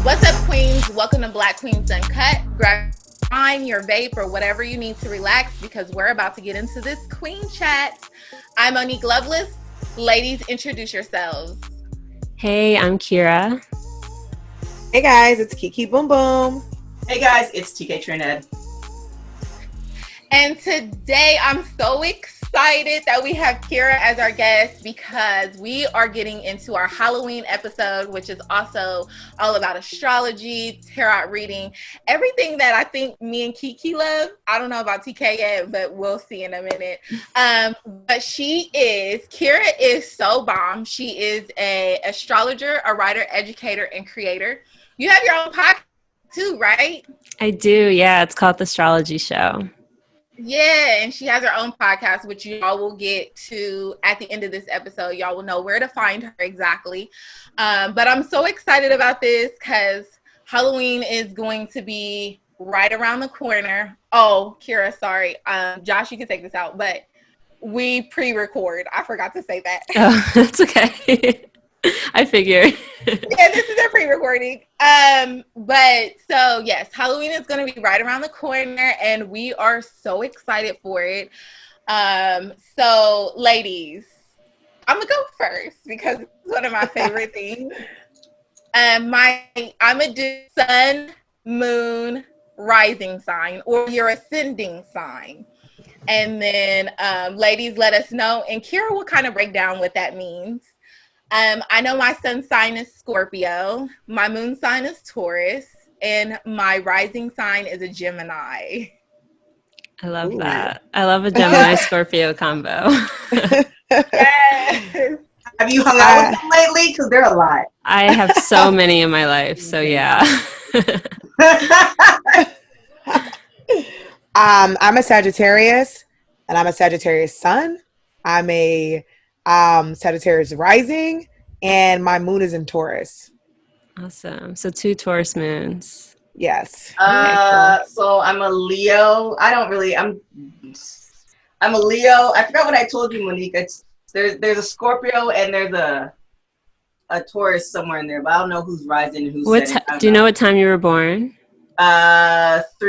What's up, queens? Welcome to Black Queens Uncut. Grab your vape or whatever you need to relax because we're about to get into this queen chat. I'm Monique Loveless. Ladies, introduce yourselves. Hey, I'm Kira. Hey guys, it's Kiki Boom Boom. Hey guys, it's TK Trinidad. And today I'm so excited that we have Kira as our guest because we are getting into our Halloween episode, which is also all about astrology, tarot reading, everything that I think me and Kiki love. I don't know about TK yet, but we'll see in a minute. But Kira is so bomb. She is an astrologer, a writer, educator, and creator. You have your own podcast too, right? I do, yeah. It's called The Astrology Show. Yeah, and she has her own podcast, which y'all will get to at the end of this episode. Y'all will know where to find her exactly. But I'm so excited about this because Halloween is going to be right around the corner. Oh, Kira, sorry. Josh, you can take this out, but we pre-record. I forgot to say that. Oh, that's okay. I figured. Yeah, this is a pre-recording. But so yes, Halloween is going to be right around the corner and we are so excited for it. So ladies, I'm gonna go first because it's one of my favorite things. I'm a sun, moon, rising sign, or your ascending sign. And then ladies, let us know. And Kira will kind of break down what that means. I know my sun sign is Scorpio, my moon sign is Taurus, and my rising sign is a Gemini. I love that. I love a Gemini-Scorpio combo. Yes. Have you hung out with them lately? Because they're a lot. I have so many in my life, so yeah. I'm a Sagittarius, and I'm a Sagittarius sun. I'm a Sagittarius rising, and my moon is in Taurus. Awesome. So 2 Taurus moons. Yes. Cool. So I'm a Leo. I'm a Leo. I forgot what I told you, Monique. There's a Scorpio and there's a Taurus somewhere in there, but I don't know who's rising and who's setting. Do you know what time you were born? 3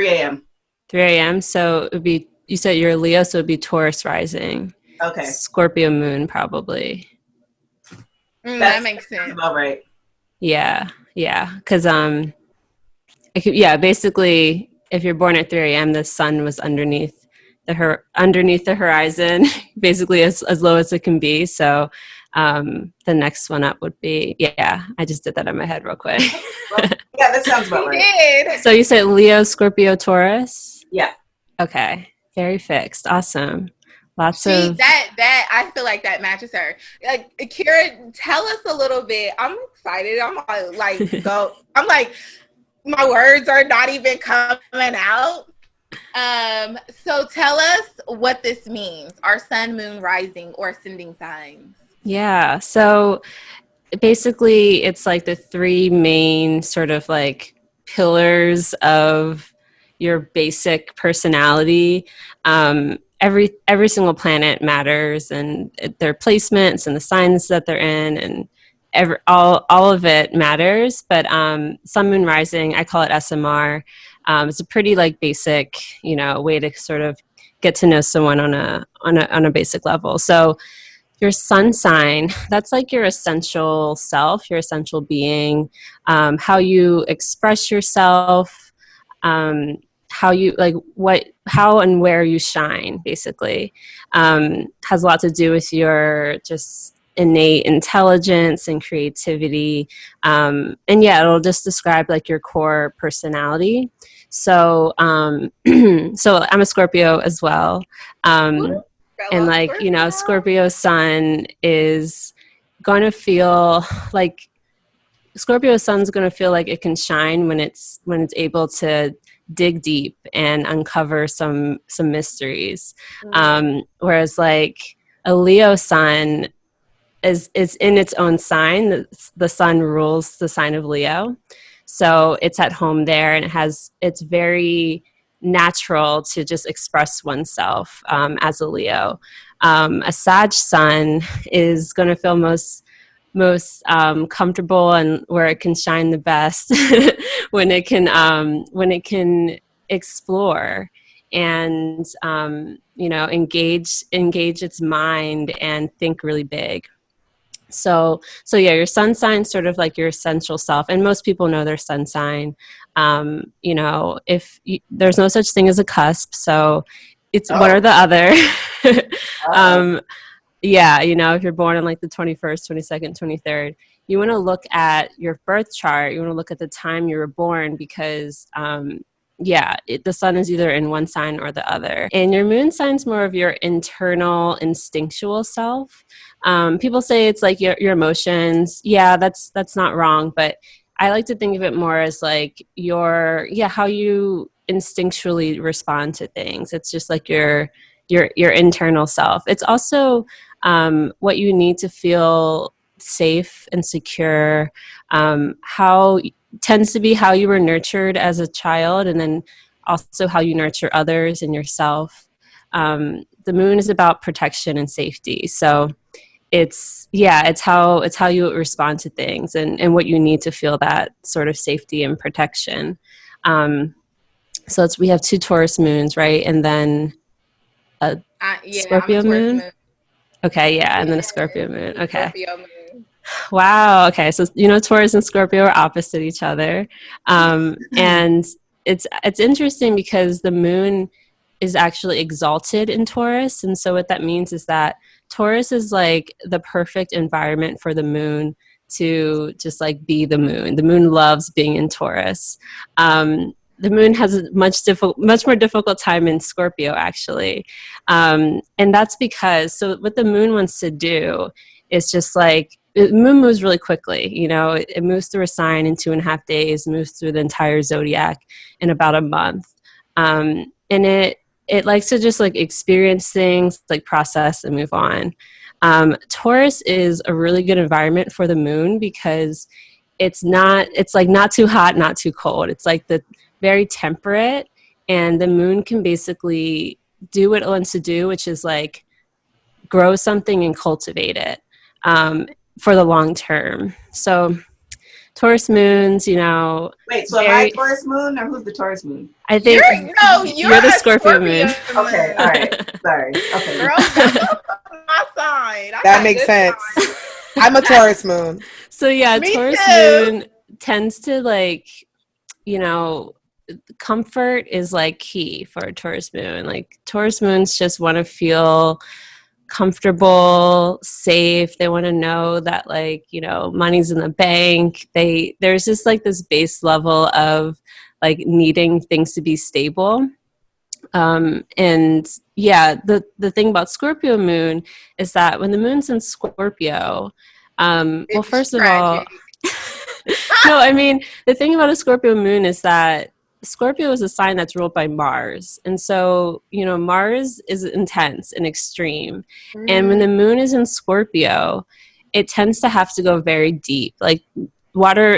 a.m. 3 a.m. So it would be, you said you're a Leo, so it would be Taurus rising. Okay. Scorpio moon, probably. That makes sense. About right. Yeah. Because basically, if you're born at 3 a.m., the sun was underneath the horizon, basically as low as it can be. So the next one up would be, I just did that in my head real quick. Well, yeah, that sounds about right. So you said Leo, Scorpio, Taurus? Yeah. Okay. Very fixed. Awesome. That I feel like that matches her. Like, Kira, tell us a little bit. I'm excited. I'm like, my words are not even coming out. So tell us what this means. Our sun, moon, rising, or ascending signs. Yeah. So basically, it's like the 3 main sort of like pillars of your basic personality. Every single planet matters, and their placements and the signs that they're in, and all of it matters. But sun, moon, rising, I call it SMR. It's a pretty like basic, way to sort of get to know someone on a basic level. So your sun sign, that's like your essential self, your essential being, how you express yourself, how you how and where you shine, basically, has a lot to do with your just innate intelligence and creativity. It'll just describe like your core personality. So, so I'm a Scorpio as well. And like, Scorpio sun is going to feel like Scorpio sun's going to feel like it can shine when it's able to dig deep and uncover some mysteries. Whereas like a Leo sun is in its own sign. The sun rules the sign of Leo. So it's at home there, and it's very natural to just express oneself as a Leo. A Sag sun is going to feel most comfortable and where it can shine the best when it can explore and engage its mind and think really big. So yeah, your sun sign sort of like your essential self, and most people know their sun sign. There's no such thing as a cusp, so it's one or the other. Yeah, if you're born on like the 21st, 22nd, 23rd, you want to look at your birth chart. You want to look at the time you were born because, the sun is either in one sign or the other. And your moon sign's more of your internal instinctual self. People say it's like your emotions. Yeah, that's not wrong. But I like to think of it more as like how you instinctually respond to things. It's just like your internal self. It's also what you need to feel safe and secure, how tends to be how you were nurtured as a child, and then also how you nurture others and yourself. The moon is about protection and safety. So it's how you respond to things and what you need to feel that sort of safety and protection. So we have 2 Taurus moons, right? And then Scorpio moon? Okay, yeah, and then a Scorpio moon. Okay. Scorpio moon. Wow. Okay, so Taurus and Scorpio are opposite each other, and it's interesting because the moon is actually exalted in Taurus, and so what that means is that Taurus is like the perfect environment for the moon to just like be the moon. The moon loves being in Taurus. The moon has a much more difficult time in Scorpio, actually. And that's because, so what the moon wants to do is just like, the moon moves really quickly. It moves through a sign in 2.5 days, moves through the entire zodiac in about a month. And it likes to just like experience things, like process and move on. Taurus is a really good environment for the moon because it's like not too hot, not too cold. It's like the very temperate, and the moon can basically do what it wants to do, which is like grow something and cultivate it for the long term. So Taurus moons, Wait, so am I Taurus moon or who's the Taurus moon? I think you're the Scorpio moon. Okay, all right. Sorry. Okay. Girl, that's my sign. That makes sense. I'm a Taurus moon. So yeah, Me Taurus too. moon tends to like, comfort is like key for a Taurus moon. Like Taurus moons just want to feel comfortable, safe. They want to know that like, money's in the bank. There's just like this base level of like needing things to be stable. And yeah, the thing about Scorpio moon is that when the moon's in Scorpio, well, first of all, no, I mean, the thing about a Scorpio moon is that Scorpio is a sign that's ruled by Mars. And so, Mars is intense and extreme. And when the moon is in Scorpio, it tends to have to go very deep. Like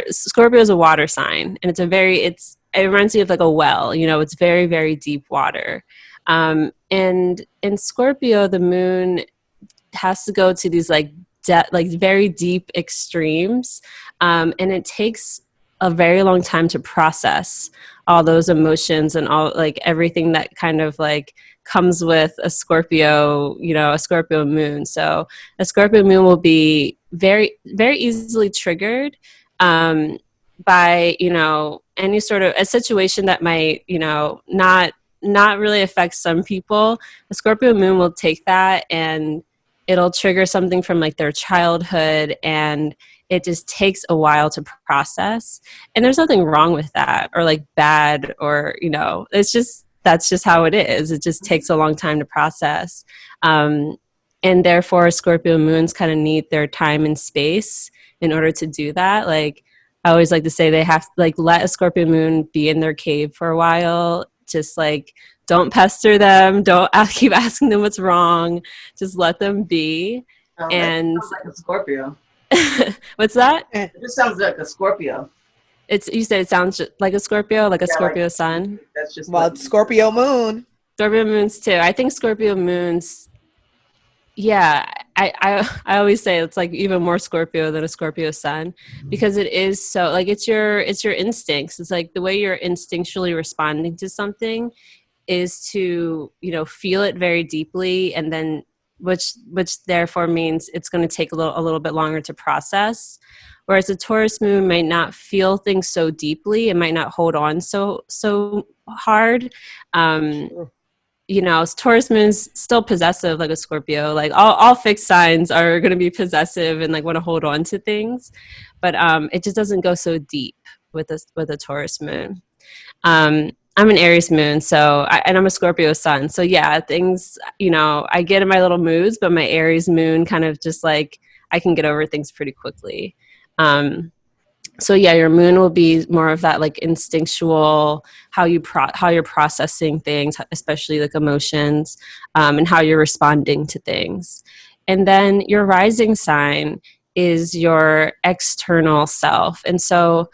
Scorpio is a water sign, and it reminds me of like a well, it's very, very deep water. And in Scorpio, the moon has to go to these like very deep extremes. And it takes a very long time to process all those emotions and all like everything that kind of like comes with a Scorpio moon. So a Scorpio moon will be very, very easily triggered by, any sort of a situation that might, not really affect some people. A Scorpio moon will take that and it'll trigger something from like their childhood, and it just takes a while to process. And there's nothing wrong with that or like bad or, that's just how it is. It just takes a long time to process. And therefore Scorpio moons kind of need their time and space in order to do that. Like I always like to say they have to like let a Scorpio moon be in their cave for a while. Just like, don't pester them. Don't keep asking them what's wrong. Just let them be. Oh, and that sounds like a Scorpio. What's that? It just sounds like a Scorpio. You said it sounds like a Scorpio, like a Scorpio sun. That's just it's Scorpio moon. Scorpio moons too. I think Scorpio moons. Yeah, I always say it's like even more Scorpio than a Scorpio sun, because it is so like it's your instincts. It's like the way you're instinctually responding to something is to, you know, feel it very deeply, and then which therefore means it's going to take a little bit longer to process. Whereas a Taurus moon might not feel things so deeply, it might not hold on so hard. You know, Taurus moon's still possessive like a Scorpio. Like all fixed signs are going to be possessive and like want to hold on to things, but it just doesn't go so deep with a Taurus moon. I'm an Aries moon, and I'm a Scorpio sun. So yeah, things, you know, I get in my little moods, but my Aries moon kind of just like, I can get over things pretty quickly. So yeah, your moon will be more of that like instinctual, how you're processing things, especially like emotions, and how you're responding to things. And then your rising sign is your external self. And so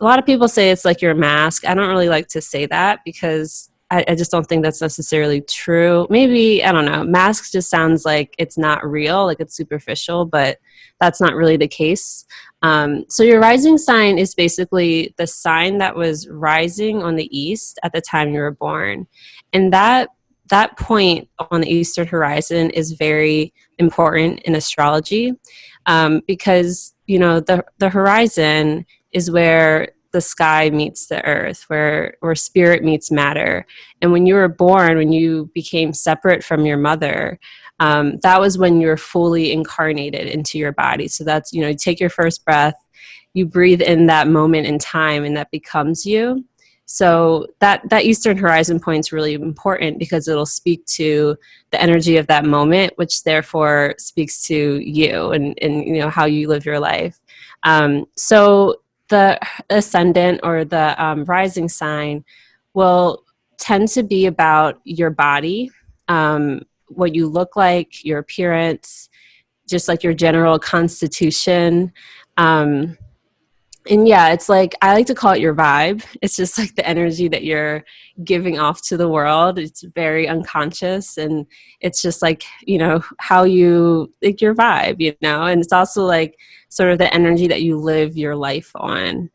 a lot of people say it's like your mask. I don't really like to say that because I just don't think that's necessarily true. Maybe, I don't know, mask just sounds like it's not real, like it's superficial, but that's not really the case. So your rising sign is basically the sign that was rising on the east at the time you were born. And that point on the eastern horizon is very important in astrology, because, you know, the horizon is where the sky meets the earth, where spirit meets matter. And when you were born, when you became separate from your mother, that was when you're fully incarnated into your body. So that's, you know, you take your first breath, you breathe in that moment in time, and that becomes you. So that Eastern horizon point is really important because it'll speak to the energy of that moment, which therefore speaks to you and you know, how you live your life. So the ascendant or the rising sign will tend to be about your body, what you look like, your appearance, just like your general constitution. And yeah, it's like, I like to call it your vibe. It's just like the energy that you're giving off to the world. It's very unconscious, and it's just like, you know, how you, like your vibe, you know, and it's also like sort of the energy that you live your life on.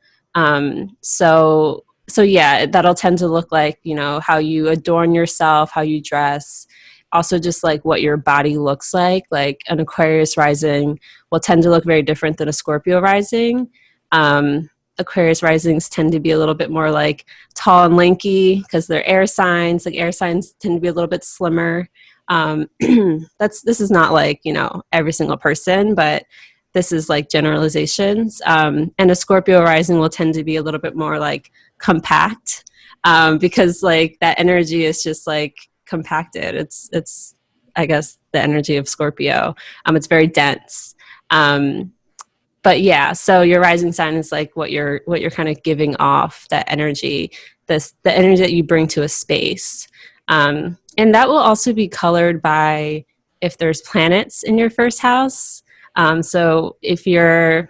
So yeah, that'll tend to look like, you know, how you adorn yourself, how you dress, also just like what your body looks like. Like an Aquarius rising will tend to look very different than a Scorpio rising. Aquarius risings tend to be a little bit more like tall and lanky because they're air signs. Like air signs tend to be a little bit slimmer. This is not like, you know, every single person, but this is like generalizations. And a Scorpio rising will tend to be a little bit more like compact, because like that energy is just like compacted. It's I guess the energy of Scorpio. It's very dense. But yeah, so your rising sign is like what you're kind of giving off, that energy, the energy that you bring to a space. And that will also be colored by if there's planets in your first house. So if you're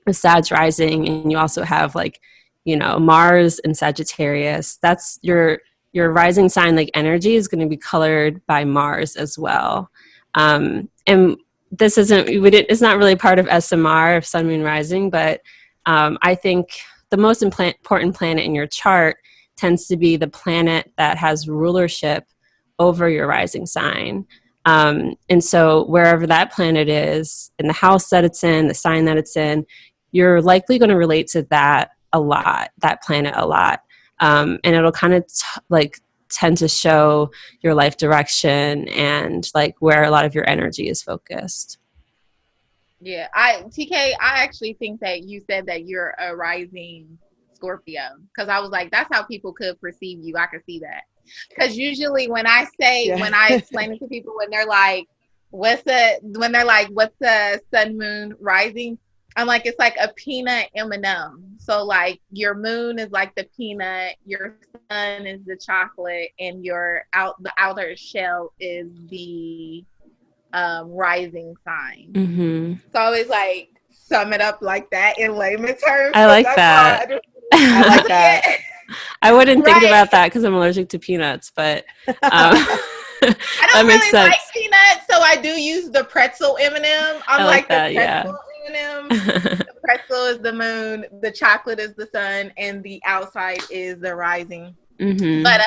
a Sag rising and you also have like, you know, Mars and Sagittarius, that's your rising sign, like energy is going to be colored by Mars as well. And this it's not really part of SMR of Sun, Moon, Rising, but I think the most important planet in your chart tends to be the planet that has rulership over your rising sign. And so wherever that planet is, in the house that it's in, the sign that it's in, you're likely going to relate to that planet a lot. And it'll kind of tend to show your life direction and like where a lot of your energy is focused. Yeah, I actually think that you said that you're a rising Scorpio, because I was like, that's how people could perceive you. I could see that, because usually when I explain it to people, when they're like, what's the sun, moon, rising, I'm like, it's like a peanut M&M. So like your moon is like the peanut, your sun is the chocolate, and the outer shell is the rising sign. Mm-hmm. So it's like, sum it up like that in layman's terms. I like that. I like that. I wouldn't think about that because I'm allergic to peanuts, but I don't really like peanuts, so I do use the pretzel M&M. I'm like the pretzel M&M. The pretzel is the moon, the chocolate is the sun, and the outside is the rising. Mm-hmm. But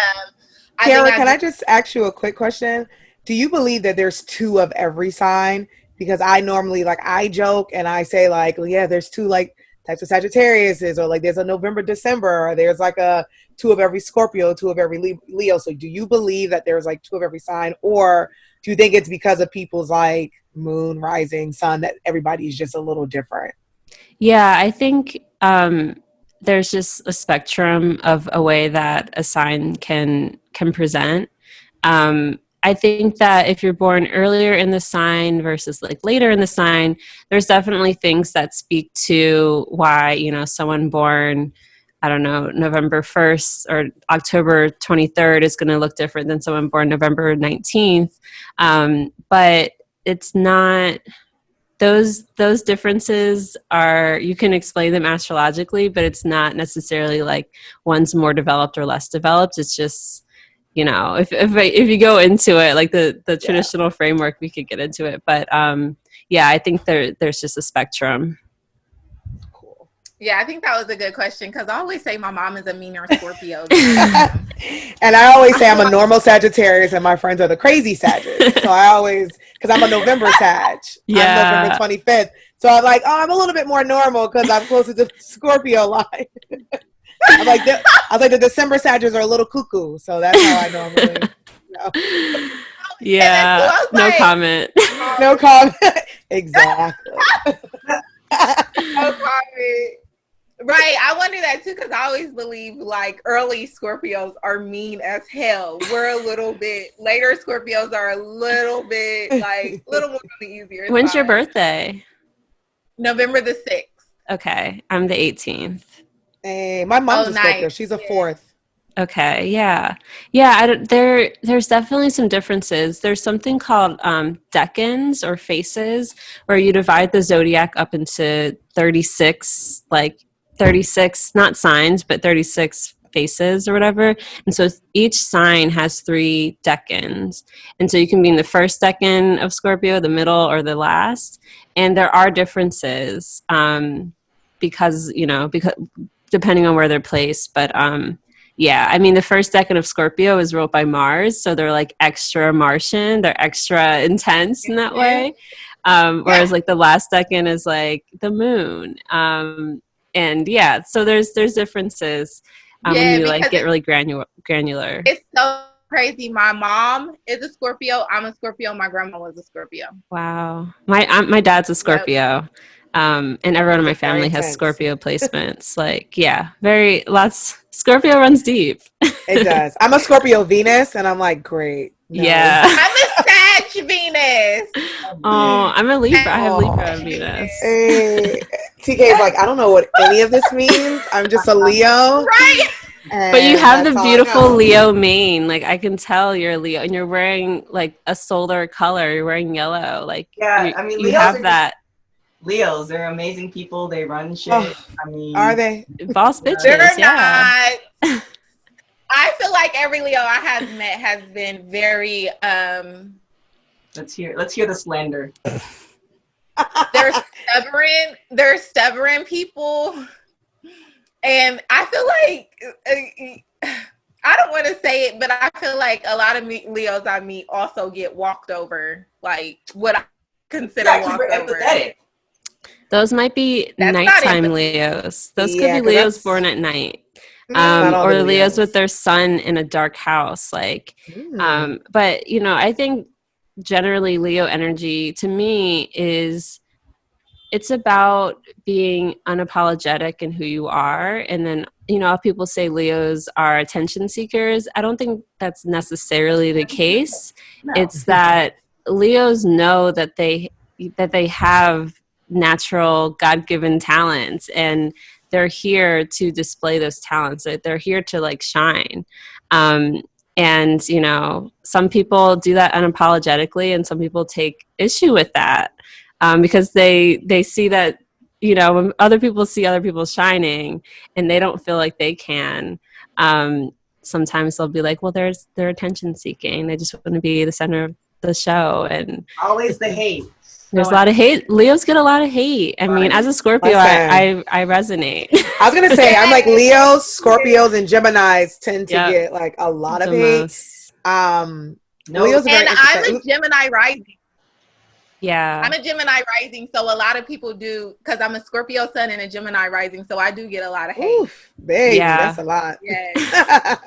Kirah, can I just ask you a quick question? Do you believe that there's two of every sign? Because I normally, like, I joke and I say, like, yeah, there's two, like, types of Sagittariuses, or like there's a November, December, or there's like a two of every Scorpio, two of every Leo. So do you believe that there's like two of every sign, or do you think it's because of people's like moon, rising, sun, that everybody's just a little different? Yeah, I think there's just a spectrum of a way that a sign can present. I think that if you're born earlier in the sign versus like later in the sign, there's definitely things that speak to why, you know, someone born, I don't know, November 1st or October 23rd is going to look different than someone born November 19th. But it's not, those differences are, you can explain them astrologically, but it's not necessarily like one's more developed or less developed. It's just, you know, if you go into it, like the traditional framework, we could get into it. But yeah, I think there's just a spectrum. Cool. Yeah, I think that was a good question, because I always say my mom is a meaner Scorpio. And I always say I'm a normal Sagittarius and my friends are the crazy Sagittarius. So I always, because I'm a November Sag. Yeah. I'm November 25th. So I'm like, oh, I'm a little bit more normal because I'm closer to the Scorpio line. I was like, the December Sagittarius are a little cuckoo, so that's how I normally. Yeah, no comment. No comment. Exactly. No comment. Right, I wonder that too, because I always believe like early Scorpios are mean as hell. We're a little bit later. Scorpios are a little bit like a little more on the easier side. When's your birthday? November the 6th. Okay, I'm the 18th. Hey, my mom's a Scorpio. She's a 4th. Okay, yeah. There's definitely some differences. There's something called decans or faces, where you divide the zodiac up into 36, not signs, but 36 faces or whatever. And so each sign has 3 decans. And so you can be in the first decan of Scorpio, the middle, or the last. And there are differences because depending on where they're placed. But yeah, I mean, the first decan of Scorpio is ruled by Mars, so they're like extra Martian, they're extra intense in that way. Whereas like the last decan is like the moon. And yeah, so there's differences when you like get really granular. It's so crazy. My mom is a Scorpio. I'm a Scorpio. My grandma was a Scorpio. Wow. My dad's a Scorpio. Yep. And everyone in my family has Scorpio placements. Like, yeah, Scorpio runs deep. It does. I'm a Scorpio Venus, and I'm like, great. No. Yeah. I'm a Sag Venus. Oh, I'm a Libra. I have Libra Venus. Hey. TK is like, I don't know what any of this means. I'm just a Leo. Right. But you have the beautiful Leo mane. Like, I can tell you're a Leo, and you're wearing like a solar color. You're wearing yellow. Like, yeah, I mean, you have that. Leos, they're amazing people. They run shit. I mean, are they boss bitches? They're yeah. not. I feel like every Leo I have met has been very. Let's hear the slander. They're stubborn. They're stubborn people, and I feel like I don't want to say it, but I feel like a lot of Leos I meet also get walked over. Like what I consider walked over. Empathetic. Those might be nighttime Leos. Those could be Leos born at night. Or Leos with their sun in a dark house. Like, but I think generally Leo energy to me it's about being unapologetic in who you are. And then, people say Leos are attention seekers. I don't think that's necessarily the case. No. It's that Leos know that they have natural God-given talents, and they're here to display those talents. They're here to like shine. And, some people do that unapologetically, and some people take issue with that because they see that, when other people see other people shining and they don't feel like they can. sometimes they'll be like, well, they're attention seeking. They just want to be the center of the show. And always the hate. There's a lot of hate. Leos get a lot of hate. I mean, as a Scorpio, I resonate. I was going to say, I'm like Leos, Scorpios, and Geminis tend to get like a lot of hate. Leos are and I'm a Gemini rising. Yeah. I'm a Gemini rising, so a lot of people do, because I'm a Scorpio sun and a Gemini rising, so I do get a lot of hate. Oof, babe, that's a lot. Yes.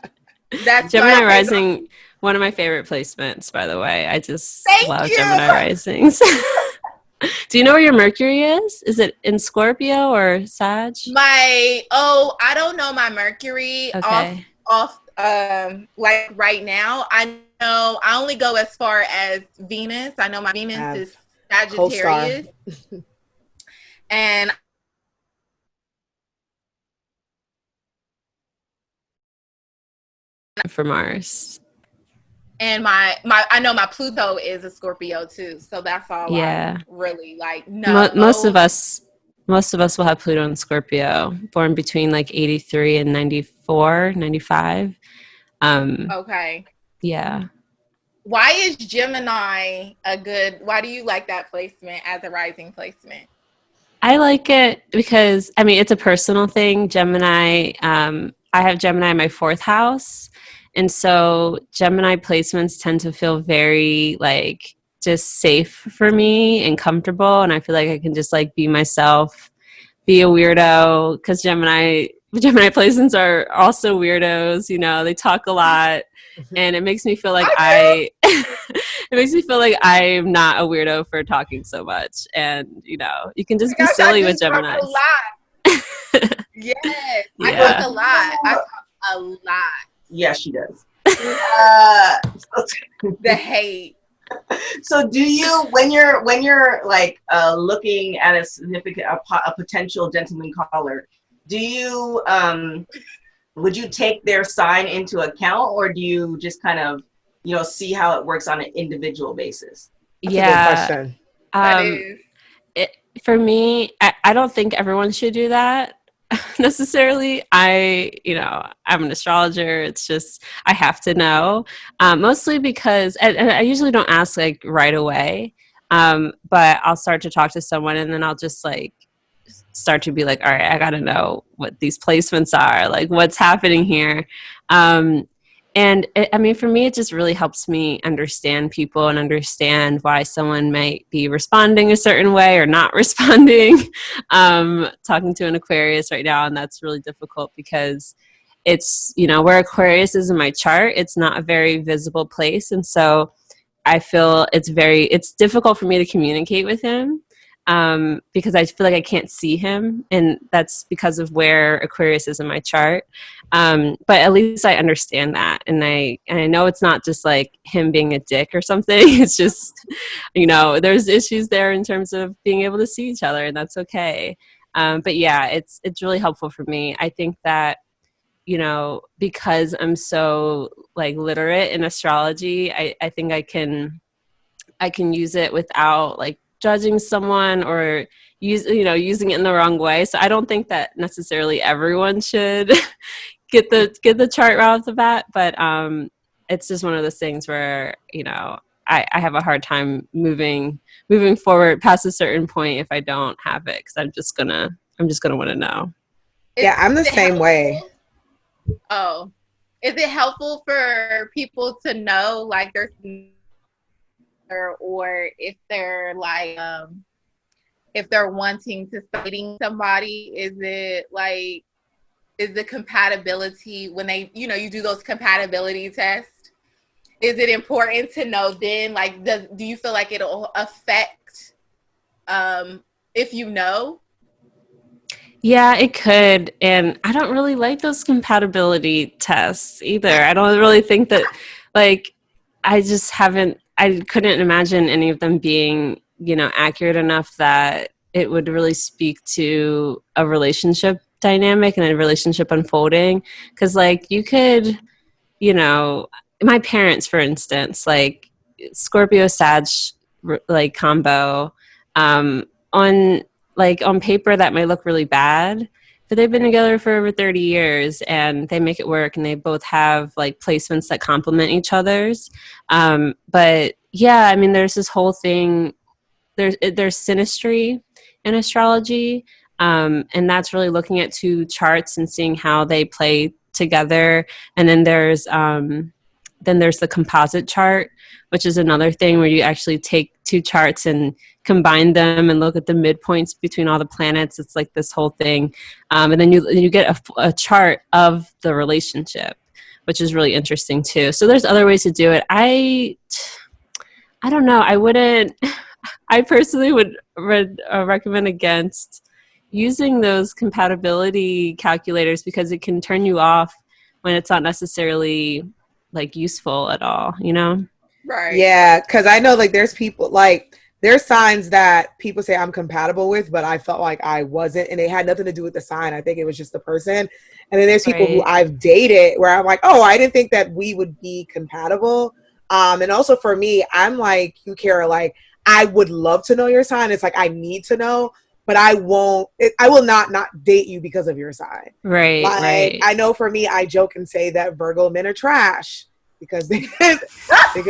That's Gemini rising, one of my favorite placements, by the way. I just love Gemini risings. Do you know where your Mercury is? Is it in Scorpio or Sag? I don't know my Mercury off like right now. I know I only go as far as Venus. I know my Venus is Sagittarius. And for Mars. And I know my Pluto is a Scorpio too, so that's all. I really like. No, most of us will have Pluto and Scorpio, born between like 83 and 94, 95. Okay. Yeah. Why is Gemini why do you like that placement as a rising placement? I like it because, I mean, it's a personal thing. Gemini, I have Gemini in my 4th house. And so Gemini placements tend to feel very like just safe for me and comfortable. And I feel like I can just like be myself, be a weirdo, because Gemini placements are also weirdos. You know, they talk a lot, and it makes me feel like I'm not a weirdo for talking so much. And you know, you can just be silly with Gemini. Yes, I talk a lot. I talk a lot. Yeah, she does. The hate. So do you, when you're like looking at a potential gentleman caller, do you would you take their sign into account, or do you just kind of see how it works on an individual basis? That's a good question. For me, I don't think everyone should do that. Necessarily. I'm an astrologer. It's just I have to know, mostly because and I usually don't ask like right away, but I'll start to talk to someone, and then I'll just like start to be like, all right, I gotta know what these placements are, like what's happening here. And I mean, for me, it just really helps me understand people and understand why someone might be responding a certain way or not responding. Talking to an Aquarius right now, and that's really difficult because it's, where Aquarius is in my chart, it's not a very visible place. And so I feel it's difficult for me to communicate with him. Because I feel like I can't see him, and that's because of where Aquarius is in my chart. But at least I understand that, and I know it's not just like him being a dick or something. It's just, there's issues there in terms of being able to see each other, and that's okay. But yeah, it's really helpful for me. I think that, because I'm so like literate in astrology, I think I can use it without like judging someone or using it in the wrong way. So I don't think that necessarily everyone should get the chart right off the bat, but it's just one of those things where I have a hard time moving forward past a certain point if I don't have it, because I'm just gonna want to know. Yeah, I'm the same way. Oh, is it helpful for people to know like there's, or if they're like if they're wanting to start dating somebody, is the compatibility, when they you do those compatibility tests, is it important to know then, like, do you feel like it'll affect if you know? Yeah, it could. And I don't really like those compatibility tests either. I don't really think that, like, I couldn't imagine any of them being, accurate enough that it would really speak to a relationship dynamic and a relationship unfolding. Because, like, you could, my parents, for instance, like, Scorpio Sag, like, combo, on paper that might look really bad. but they've been together for over 30 years and they make it work, and they both have like placements that complement each other's. But yeah, I mean, there's this whole thing, there's synastry in astrology. And that's really looking at two charts and seeing how they play together. And then there's the composite chart, which is another thing where you actually take two charts and combine them and look at the midpoints between all the planets. It's like this whole thing. And then you get a chart of the relationship, which is really interesting too. So there's other ways to do it. I don't know. I personally would recommend against using those compatibility calculators because it can turn you off when it's not necessarily like useful at all, you know? Right. Yeah, because I know like there's people like there's signs that people say I'm compatible with, but I felt like I wasn't, and it had nothing to do with the sign. I think it was just the person. And then there's people who I've dated where I'm like, oh, I didn't think that we would be compatible. And also for me, I'm like you, Kirah, like I would love to know your sign. It's like I need to know, but I will not date you because of your sign. Right, like, right. I know for me, I joke and say that Virgo men are trash because they can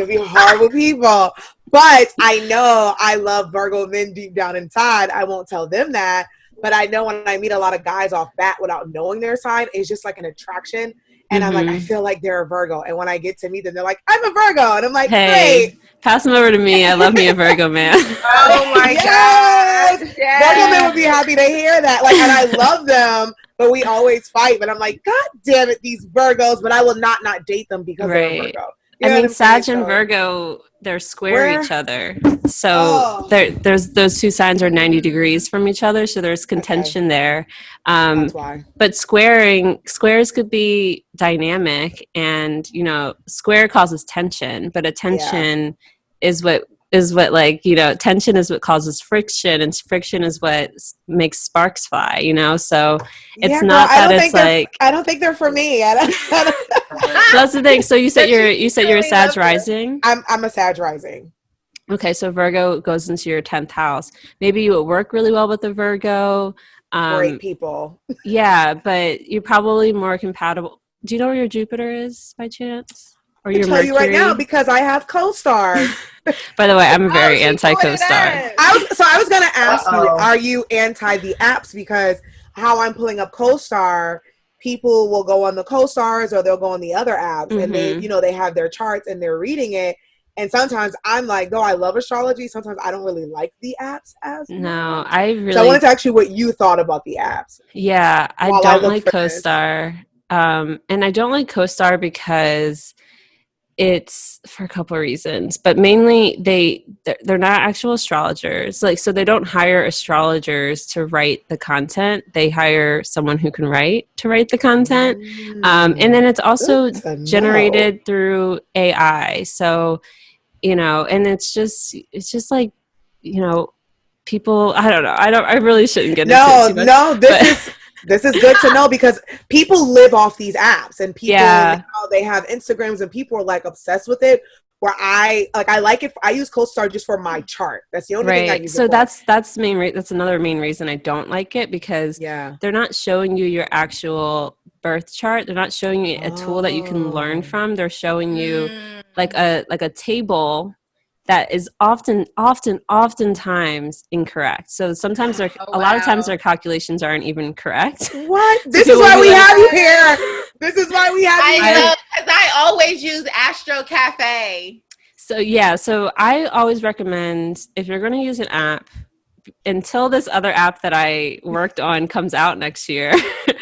be horrible people. But I know I love Virgo men deep down inside. I won't tell them that. But I know when I meet a lot of guys off bat without knowing their sign, it's just like an attraction. And I'm like, I feel like they're a Virgo. And when I get to meet them, they're like, I'm a Virgo. And I'm like, great. Pass them over to me. I love me a Virgo man. Oh my yes! God. Yes. Virgo men would be happy to hear that. Like, and I love them, but we always fight. But I'm like, God damn it, these Virgos. But I will not date them because they're a Virgo. You know I mean, Sag and Virgo, they're square each other. So there's those two signs are 90 degrees from each other. So there's contention there. That's why. But squares could be dynamic, and, you know, square causes tension, but a tension is what like, you know, tension is what causes friction, and friction is what makes sparks fly, you know? So it's not that it's like, I don't think they're for me. that's the thing. So you said you're a Sag rising? I'm a Sag rising. Okay, so Virgo goes into your 10th house. Maybe you would work really well with a Virgo. Great people. Yeah, but you're probably more compatible. Do you know where your Jupiter is by chance? Or your Mercury? I can tell you right now because I have co-star. By the way, I'm very anti-co-star. I was going to ask you, are you anti the apps? Because how I'm pulling up co-star, people will go on the co-stars or they'll go on the other apps and they, you know, they have their charts and they're reading it. And sometimes I'm like, though I love astrology, sometimes I don't really like the apps as much. No, So I wanted to ask you what you thought about the apps. Yeah, I don't like co-star. And I don't like co-star because it's for a couple of reasons, but mainly they're not actual astrologers. Like, so they don't hire astrologers to write the content. They hire someone who can write the content. And then it's also generated through AI. So, you know, and it's just like, you know, people, I don't know. I really shouldn't get into it too much. No, this is good to know because people live off these apps and people now they have Instagrams and people are like obsessed with it. Where I like it. I use co-star just for my chart. That's the only thing I use. So that's another main reason I don't like it because they're not showing you your actual birth chart. They're not showing you a tool that you can learn from. They're showing you like a table that is oftentimes incorrect. So sometimes a lot of times their calculations aren't even correct. What? This is why we have you here. This is why we have you here. I know, because I always use Astro Cafe. So so I always recommend, if you're going to use an app, until this other app that I worked on comes out next year,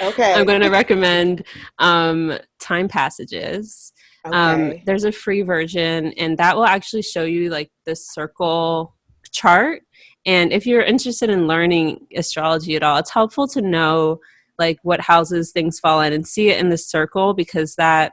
I'm going to recommend Time Passages. There's a free version, and that will actually show you like the circle chart. And if you're interested in learning astrology at all, it's helpful to know like what houses things fall in and see it in the circle, because that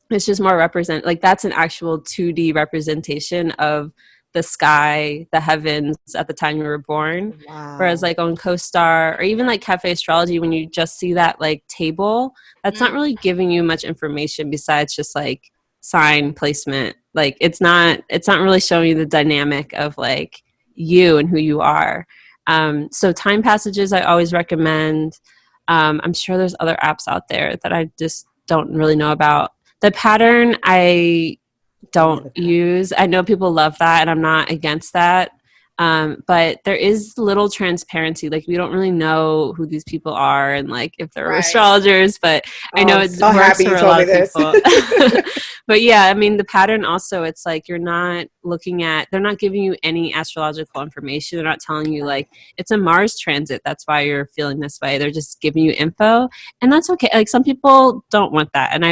it's just more like that's an actual 2D representation of the sky, the heavens at the time you were born. Whereas like on CoStar or even like Cafe Astrology, when you just see that like table, that's not really giving you much information besides just like sign placement. Like it's not really showing you the dynamic of like you and who you are. So Time Passages I always recommend. I'm sure there's other apps out there that I just don't really know about. The pattern I don't use. I know people love that, and I'm not against that. But there is little transparency. Like, we don't really know who these people are and like if they're astrologers, but I know it so works for a lot of this. people. But yeah, I mean, the pattern also, it's like they're not giving you any astrological information. They're not telling you like it's a Mars transit, that's why you're feeling this way. They're just giving you info, and that's okay. Like, some people don't want that, and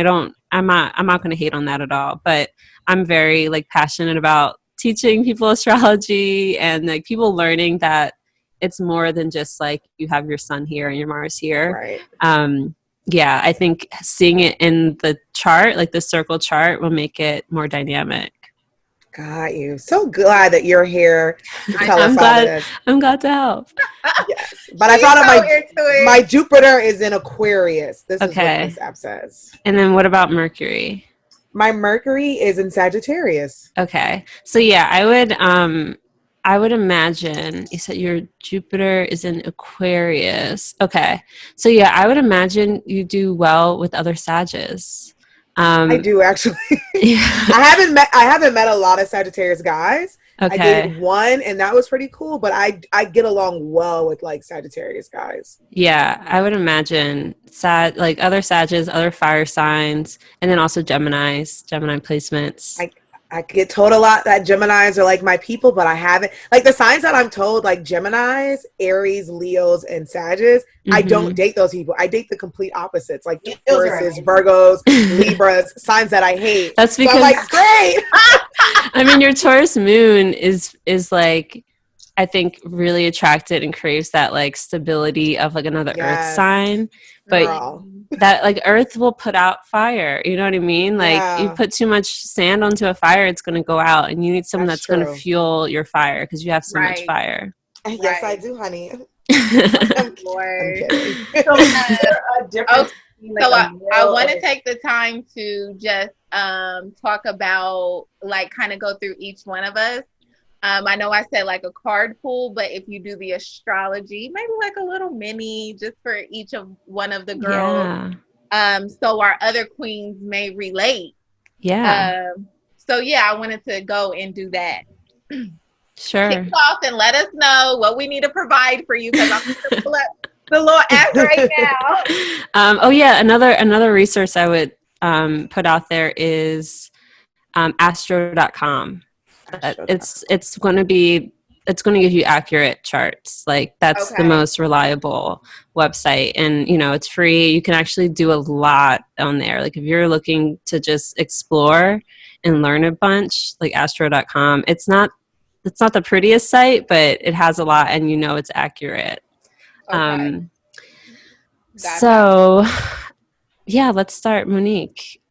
I'm not going to hate on that at all. But I'm very like passionate about teaching people astrology and like people learning that it's more than just like you have your sun here and your Mars here. Right. Yeah, I think seeing it in the chart, like the circle chart, will make it more dynamic. Got you. So glad that you're here to tell us all this. I'm glad to help. Yes, but I found out my Jupiter is in Aquarius. This is what this app says. And then what about Mercury? My Mercury is in Sagittarius. Okay. So yeah, I would imagine you said your Jupiter is in Aquarius. Okay. So yeah, I would imagine you do well with other Sages. I do actually. Yeah. I haven't met a lot of Sagittarius guys. Okay. I did one, and that was pretty cool. But I get along well with like Sagittarius guys. Yeah, I would imagine like other Sages, other fire signs, and then also Gemini placements. I get told a lot that Geminis are like my people, but I haven't. Like, the signs that I'm told, like Geminis, Aries, Leos, and Sagittarius, I don't date those people. I date the complete opposites, like Tauruses, Virgos, Libras, signs that I hate. That's because, so I'm like, great. I mean, your Taurus Moon is like, I think, really attracted and craves that like stability of like another Earth sign. But that like Earth will put out fire. You know what I mean? Like, you put too much sand onto a fire, it's going to go out, and you need someone that's going to fuel your fire because you have so much fire. Yes, I do, honey. I'm kidding. So I want to take the time to just talk about, like, kind of go through each one of us. I know I said like a card pool, but if you do the astrology, maybe like a little mini just for each of one of the girls. Yeah. So our other queens may relate. Yeah. So yeah, I wanted to go and do that. Sure. Kick off and let us know what we need to provide for you, because I'm going to pull up the little app right now. Oh yeah, another resource I would put out there is astro.com. It's going to give you accurate charts. Like, that's the most reliable website, and you know, it's free. You can actually do a lot on there. Like, if you're looking to just explore and learn a bunch, like astro.com, it's not the prettiest site, but it has a lot, and you know it's accurate. So yeah, let's start. Monique,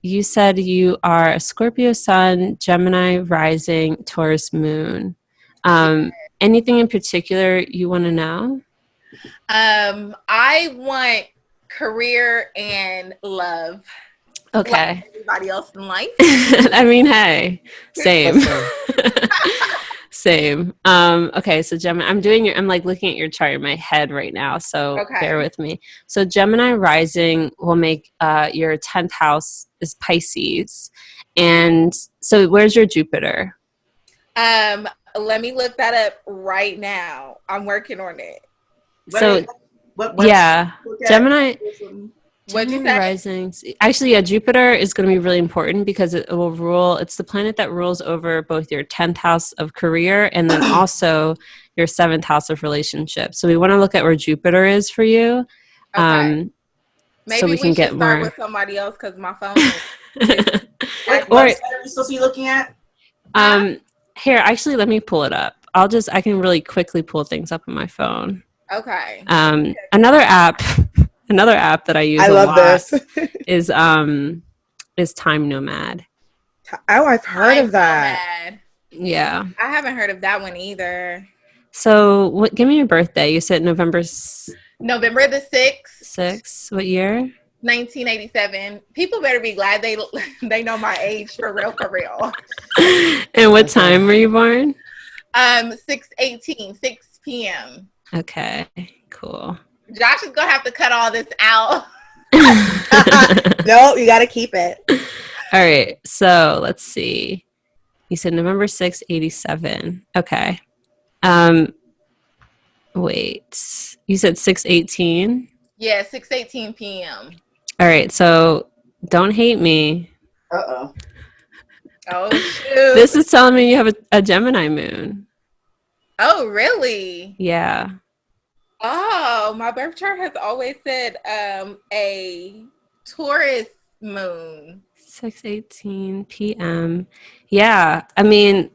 you said you are a Scorpio Sun, Gemini Rising, Taurus Moon. Anything in particular you want to know? I want career and love. Okay. Like everybody else in life. I mean, hey, same. Same. Okay, so Gemini, I'm like looking at your chart in my head right now, so bear with me. So Gemini Rising will make your 10th house is Pisces. And so where's your Jupiter? Let me look that up right now. I'm working on it. Gemini. What'd you say? Risings. Actually, yeah, Jupiter is going to be really important because it will rule. It's the planet that rules over both your 10th house of career and then also your 7th house of relationships. So we want to look at where Jupiter is for you. Okay. Maybe so we can get start more with somebody else because my phone is. What website are you supposed to be looking at? Here, actually, let me pull it up. I can really quickly pull things up on my phone. Okay. Another app that I use is Time Nomad. Oh, I've heard of that. Yeah. I haven't heard of that one either. So, give me your birthday. You said November the 6th. 6th. What year? 1987. People better be glad they know my age for real. And what time were you born? 6:18, 6 p.m. Okay, cool. Josh is gonna have to cut all this out. No, you got to keep it. All right. So let's see. You said November 6th, 87. Okay. Wait. You said 6:18? Yeah, 6:18 p.m. All right. So don't hate me. Uh-oh. Oh shoot. This is telling me you have a Gemini moon. Oh really? Yeah. Oh, my birth chart has always said a Taurus moon. 6:18 p.m. Yeah. I mean,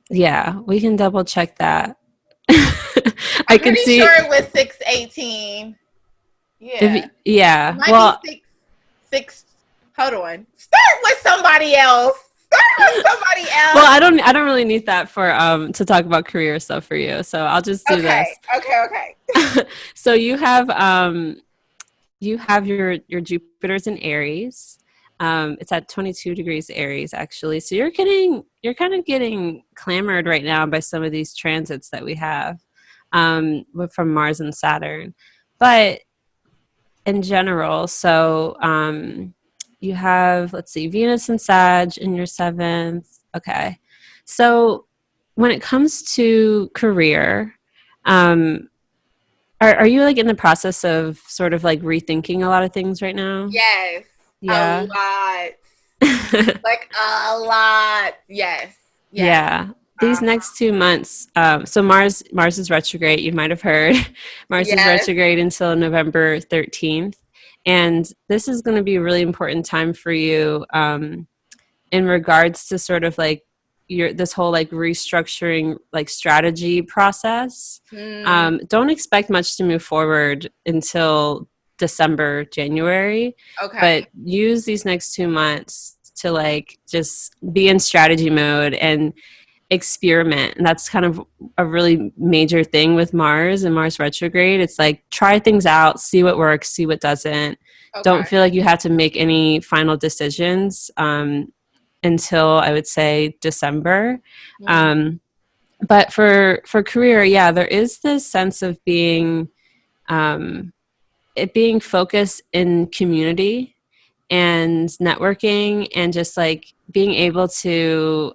yeah, we can double check that. I I'm can pretty see. sure it was 6:18. Yeah. Yeah. It might Well, be six. Hold on. Start with somebody else. well, I don't really need that for to talk about career stuff for you. So I'll just do this. Okay. So you have your Jupiter's in Aries. It's at 22 degrees Aries actually. So you're kind of getting clamored right now by some of these transits that we have from Mars and Saturn. But in general, so you have, let's see, Venus and Sag in your 7th. Okay. So when it comes to career, are you like in the process of sort of like rethinking a lot of things right now? Yes. Yeah. A lot. Like a lot. Yes. Yeah. These next 2 months, so Mars is retrograde. You might have heard Mars is retrograde until November 13th. And this is going to be a really important time for you in regards to sort of like this whole like restructuring like strategy process. Don't expect much to move forward until December, January. Okay. But use these next 2 months to like just be in strategy mode and experiment. And that's kind of a really major thing with Mars and Mars retrograde. It's like try things out, see what works, see what doesn't. Okay. Don't feel like you have to make any final decisions until I would say December. But for career, yeah, there is this sense of being being focused in community and networking and just like being able to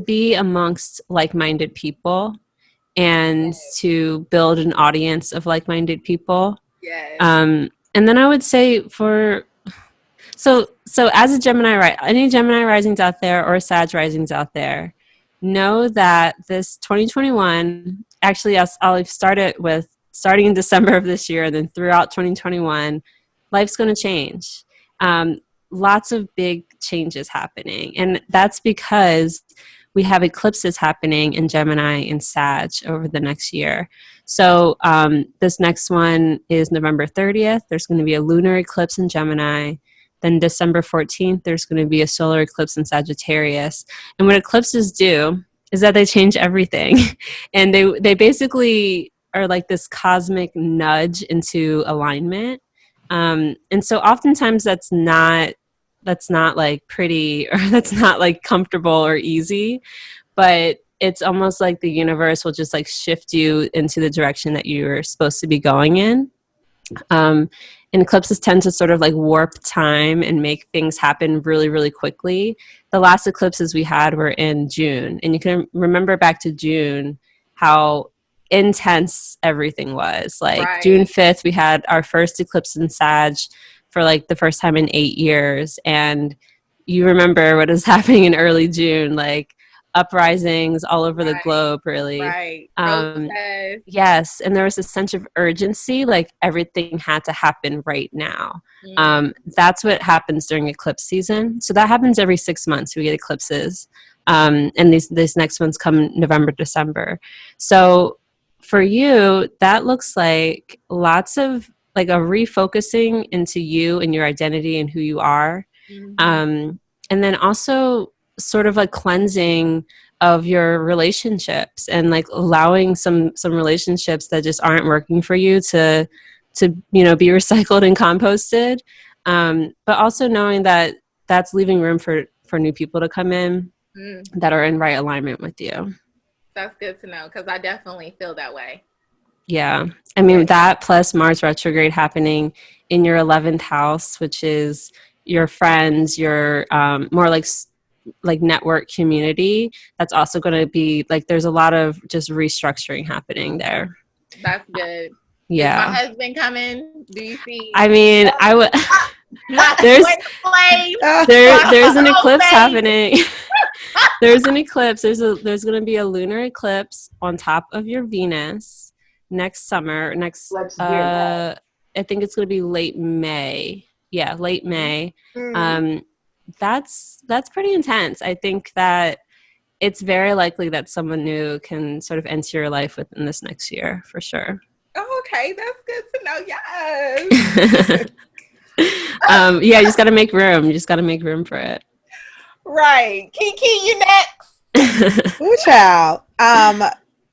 be amongst like-minded people and to build an audience of like-minded people. Yes. And then I would say so as a Gemini, any Gemini risings out there or Sag risings out there, know that this 2021, actually I'll start it with starting in December of this year and then throughout 2021, life's going to change. Lots of big changes happening. And that's because we have eclipses happening in Gemini and Sag over the next year. So this next one is November 30th. There's going to be a lunar eclipse in Gemini. Then December 14th, there's going to be a solar eclipse in Sagittarius. And what eclipses do is that they change everything. And they basically are like this cosmic nudge into alignment. And so oftentimes that's not like pretty or that's not like comfortable or easy, but it's almost like the universe will just like shift you into the direction that you're supposed to be going in. And eclipses tend to sort of like warp time and make things happen really, really quickly. The last eclipses we had were in June, and you can remember back to June how intense everything was. Like June 5th, we had our first eclipse in Sag for like the first time in 8 years. And you remember what is happening in early June, like uprisings all over the globe, really. Yes. And there was a sense of urgency, like everything had to happen right now. That's what happens during eclipse season. So that happens every 6 months. We get eclipses. And these next ones come November, December. So for you, that looks like lots of like a refocusing into you and your identity and who you are. And then also sort of a cleansing of your relationships and like allowing some relationships that just aren't working for you to be recycled and composted. But also knowing that that's leaving room for new people to come in that are in right alignment with you. That's good to know because I definitely feel that way. Yeah. I mean, that plus Mars retrograde happening in your 11th house, which is your friends, your more like network community. That's also going to be like, there's a lot of just restructuring happening there. That's good. Yeah. Is my husband coming? Do you see? I mean, I would. There's an eclipse happening. There's an eclipse. There's going to be a lunar eclipse on top of your Venus next summer. I think it's going to be late May. Yeah, late May. That's pretty intense. I think that it's very likely that someone new can sort of enter your life within this next year, for sure. Oh, okay, that's good to know. Yes. Yeah, you just got to make room. You just got to make room for it. Right. Kiki, you next. Ooh, child.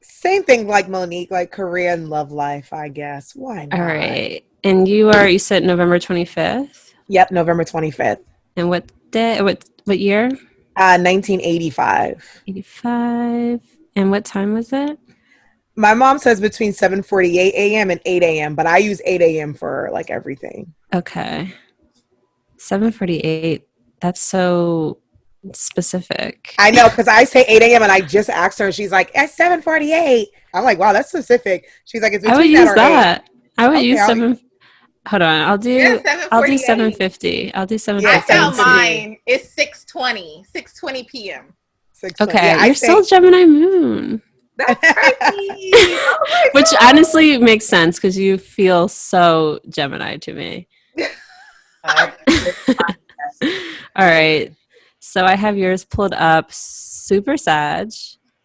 Same thing like Monique, like career and love life, I guess. Why not? All right. And you said November 25th? Yep, November 25th. And what day? What year? 1985. 85. And what time was it? My mom says between 7:48 a.m. and 8 a.m., but I use 8 a.m. for like everything. Okay. 7:48. That's so specific. I know, because I say 8 a.m. and I just asked her and she's like, at 7:48. I'm like, wow, that's specific. She's like, it's between I would use that. 8. I would use 7. Hold on. I'll do 7:50. I'll do 7:50. I found mine. It's 6:20 p.m. 6:20. Okay. Yeah, you're still Gemini Moon. That's crazy. Which honestly makes sense because you feel so Gemini to me. All right. So I have yours pulled up. Super Sag.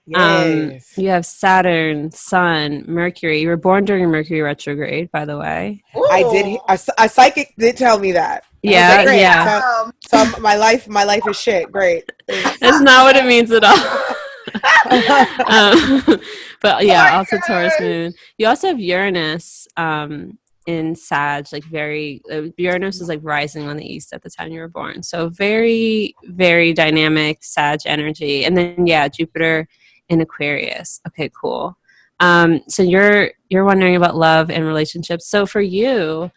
Yes. You have Saturn, Sun, Mercury. You were born during Mercury retrograde, by the way. Ooh. I did. A psychic did tell me that. Yeah, like, yeah. So my life is shit. Great. That's not what it means at all. But yeah, also Taurus Moon. You also have Uranus in Sag, like Uranus was like rising on the east at the time you were born. So very, very dynamic Sag energy. And then Jupiter in Aquarius. Okay, cool. So you're wondering about love and relationships. So for you,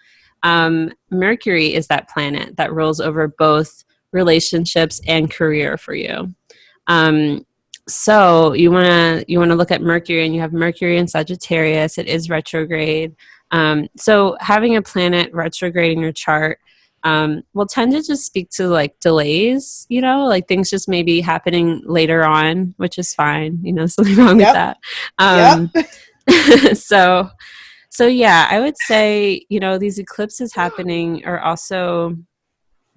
Mercury is that planet that rules over both relationships and career for you. So you wanna look at Mercury, and you have Mercury in Sagittarius. It is retrograde. So having a planet retrograde in your chart will tend to just speak to like delays, like things just maybe happening later on, which is fine. Something wrong with that. So yeah, I would say, these eclipses happening are also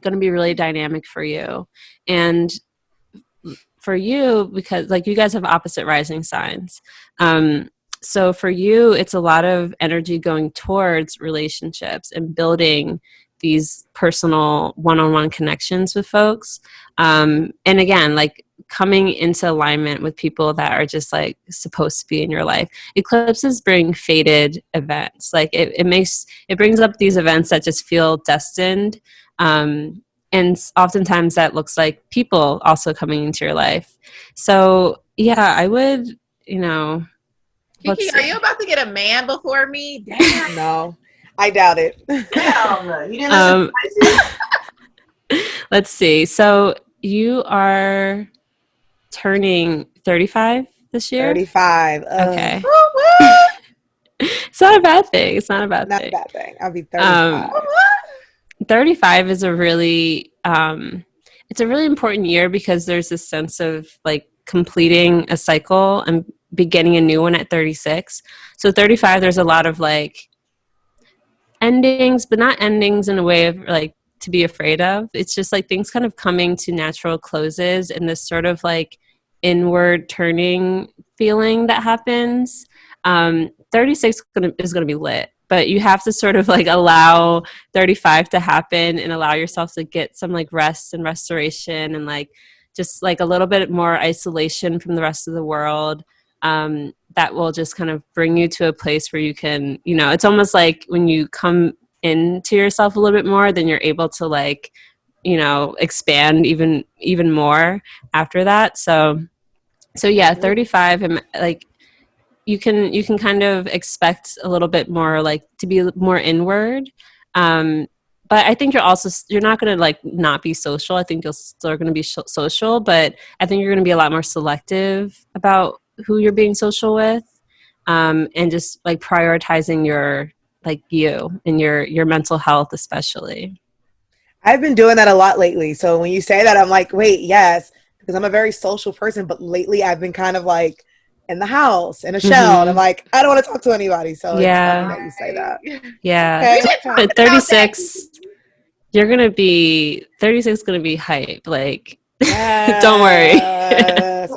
going to be really dynamic for you. And for you, because like you guys have opposite rising signs. So for you, it's a lot of energy going towards relationships and building these personal one-on-one connections with folks. And again, like coming into alignment with people that are just like supposed to be in your life. Eclipses bring fated events. Like it brings up these events that just feel destined. And oftentimes that looks like people also coming into your life. So yeah, I would, Kiki, are you about to get a man before me? Damn. No, I doubt it. Hell no. You didn't listen to Let's see. So you are turning 35 this year? 35. Okay. It's not a bad thing. It's not a bad thing. Not a bad thing. I'll be 35. 35 is a really it's a really important year because there's this sense of like completing a cycle and beginning a new one at 36. So 35, there's a lot of like endings, but not endings in a way of like to be afraid of. It's just like things kind of coming to natural closes and this sort of like inward turning feeling that happens. 36 is going to be lit. But you have to sort of like allow 35 to happen and allow yourself to get some like rest and restoration and like just like a little bit more isolation from the rest of the world. That will just kind of bring you to a place where you can, it's almost like when you come into yourself a little bit more, then you're able to like, expand even more after that. So yeah, 35 and like you can kind of expect a little bit more like to be more inward. But I think you're not going to like not be social. I think you're still going to be social, but I think you're going to be a lot more selective about who you're being social with, and just like prioritizing your like you and your mental health, especially. I've been doing that a lot lately. So when you say that, I'm like, wait, yes, because I'm a very social person. But lately, I've been kind of like in the house in a shell, and I'm like, I don't want to talk to anybody. So it's funny that you say that. Yeah, Okay. but 36. You're gonna be 36. Gonna be hype. Like, don't worry.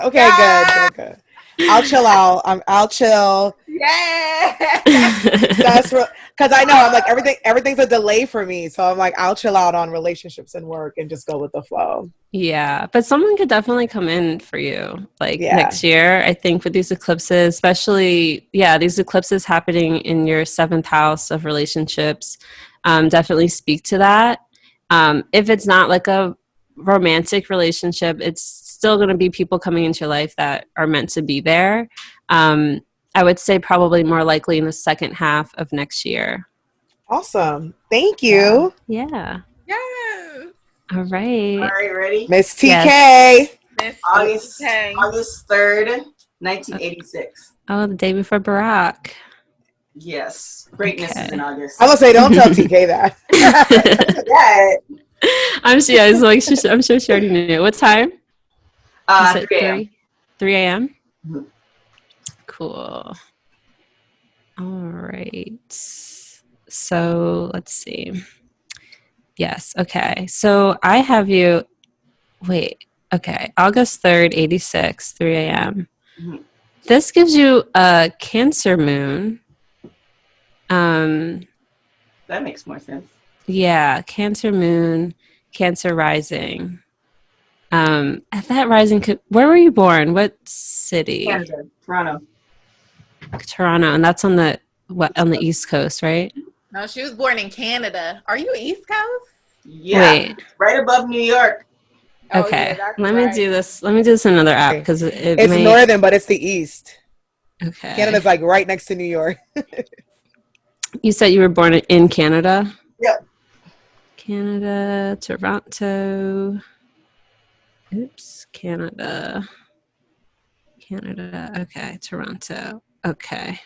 Okay, good. I'll chill out. I'll chill. Yeah. That's because I know I'm like everything's a delay for me. So I'm like, I'll chill out on relationships and work and just go with the flow. Yeah, but someone could definitely come in for you like next year. I think with these eclipses, especially, these eclipses happening in your 7th house of relationships, definitely speak to that. If it's not like a romantic relationship, it's still going to be people coming into your life that are meant to be there. I would say probably more likely in the 2nd half of next year. Awesome. Thank you. Yeah. Yes. All right. All right, ready? Miss TK. Yes. August 3rd, 1986. Oh, the day before Barack. Yes. Greatness is in August. I'm going to say, don't tell TK that. I'm sure she already knew. What time? 3 a.m. 3 a.m.? Mm-hmm. Cool. All right. So let's see. Yes. Okay. So I have you. Wait. Okay. August 3rd, 86, 3 a.m. Mm-hmm. This gives you a Cancer moon. That makes more sense. Yeah. Cancer moon, Cancer rising. That rising could. Where were you born? What city? Canada, Toronto, and that's on the East Coast, right? No, she was born in Canada. Are you East Coast? Yeah. Wait. Right above New York. Okay. Let me do this. Let me do this in another app because it's northern, but it's the east. Okay. Canada's like right next to New York. You said you were born in Canada? Yep. Canada, Toronto. Oops, Canada. Okay, Toronto. Okay.